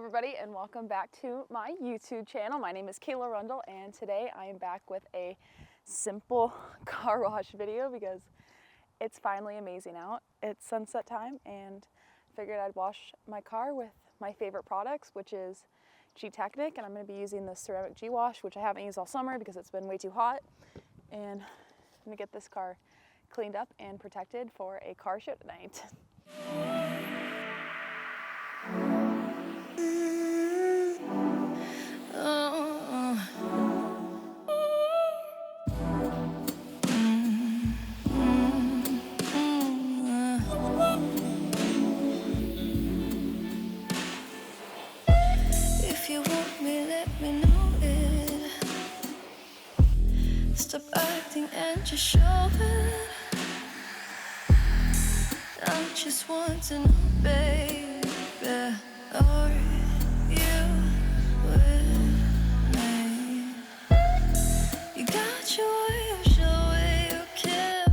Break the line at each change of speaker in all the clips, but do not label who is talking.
everybody, and welcome back to my YouTube channel. My name is Kayla Rundle, and today I am back with a simple car wash video because it's finally amazing out. It's sunset time, and figured I'd wash my car with my favorite products, which is Gtechniq, and I'm going to be using the ceramic G-Wash, which I haven't used all summer because it's been way too hot, and I'm going to get this car cleaned up and protected for a car show tonight.
If you want me, let me know it. Stop acting and just show it. I just want to know, baby, are you with me? You got your way of showing you care,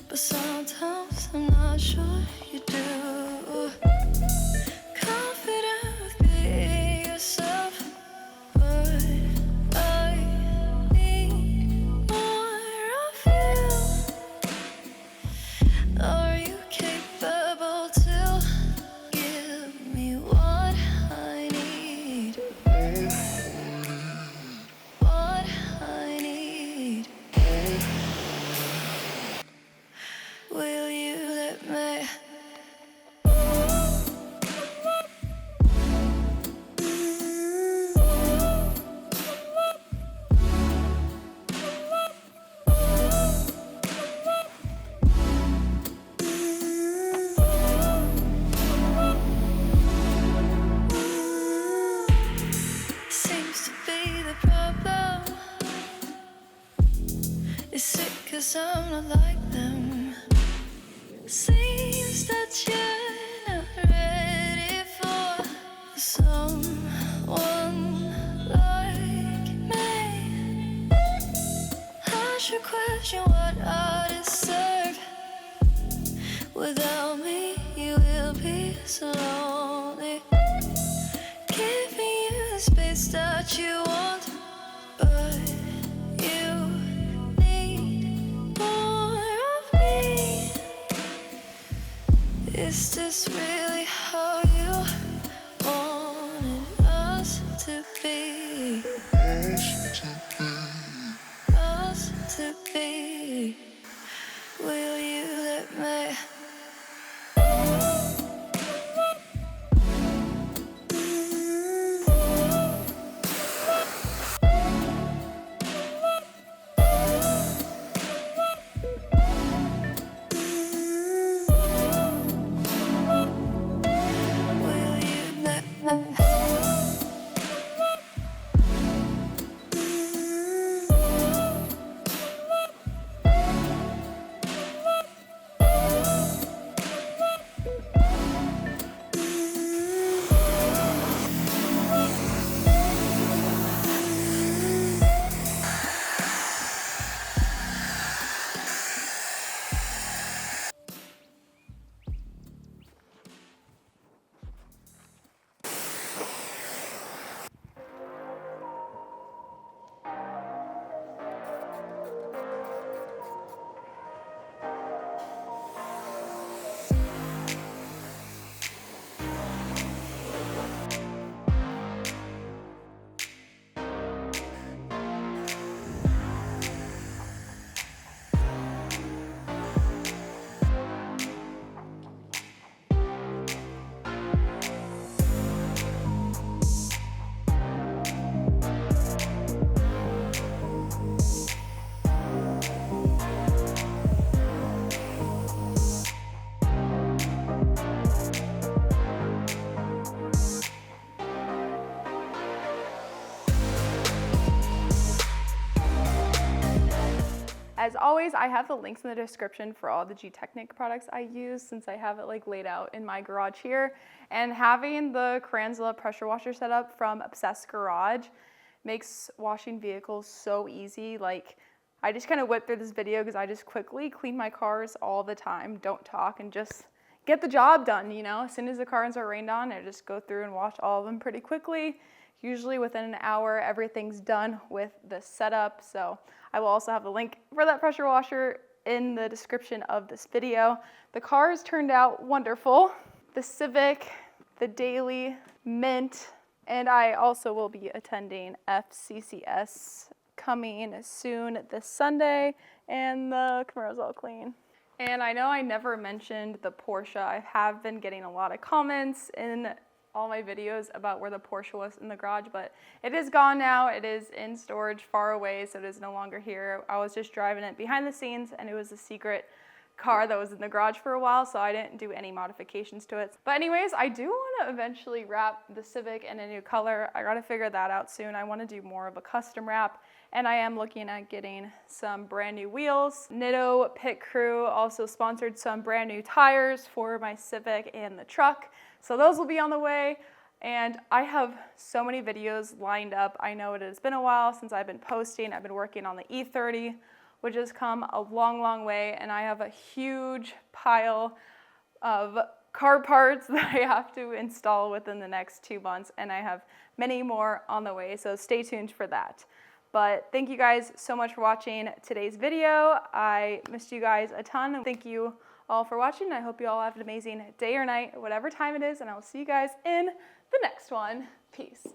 but sometimes I'm not sure you do. Confident with being yourself, but I need more of you. Are you capable to give me what I need? What I need. Will you let me? Seems to be the problem. Is it 'cause I'm not like them? Seems that you're not ready for someone like me. I should question what I deserve. Without me, you will be so lonely. Giving you the space that you want, but you need more of me. Is this really how you wanted us to be? Us to be. Will you let me? Will you let me?
As always, I have the links in the description for all the Gtechniq products I use, since I have it like laid out in my garage here. And having the Kranzla pressure washer set up from Obsessed Garage makes washing vehicles so easy. Like, I just kind of whipped through this video because I just quickly clean my cars all the time, don't talk, and just get the job done, you know. As soon as the cars are rained on, I just go through and wash all of them pretty quickly. Usually within an hour, everything's done with the setup. So I will also have the link for that pressure washer in the description of this video. The cars turned out wonderful. The Civic, the Daily, Mint, and I also will be attending FCCS coming soon this Sunday, and the Camaro's all clean. And I know I never mentioned the Porsche. I have been getting a lot of comments in all my videos about where the Porsche was in the garage, but it is gone now. It is in storage far away, so it is no longer here. I was just driving it behind the scenes, and it was a secret car that was in the garage for a while, so I didn't do any modifications to it. But anyways, I do want to eventually wrap the Civic in a new color. I gotta figure that out soon. I want to do more of a custom wrap, and I am looking at getting some brand new wheels. Nitto Pit Crew also sponsored some brand new tires for my Civic and the truck, so those will be on the way. And I have so many videos lined up. I know it has been a while since I've been posting. I've been working on the E30, which has come a long, long way, and I have a huge pile of car parts that I have to install within the next 2 months, and I have many more on the way, so stay tuned for that. But thank you guys so much for watching today's video. I missed you guys a ton, and thank you all for watching. I hope you all have an amazing day or night, or whatever time it is, and I will see you guys in the next one. Peace.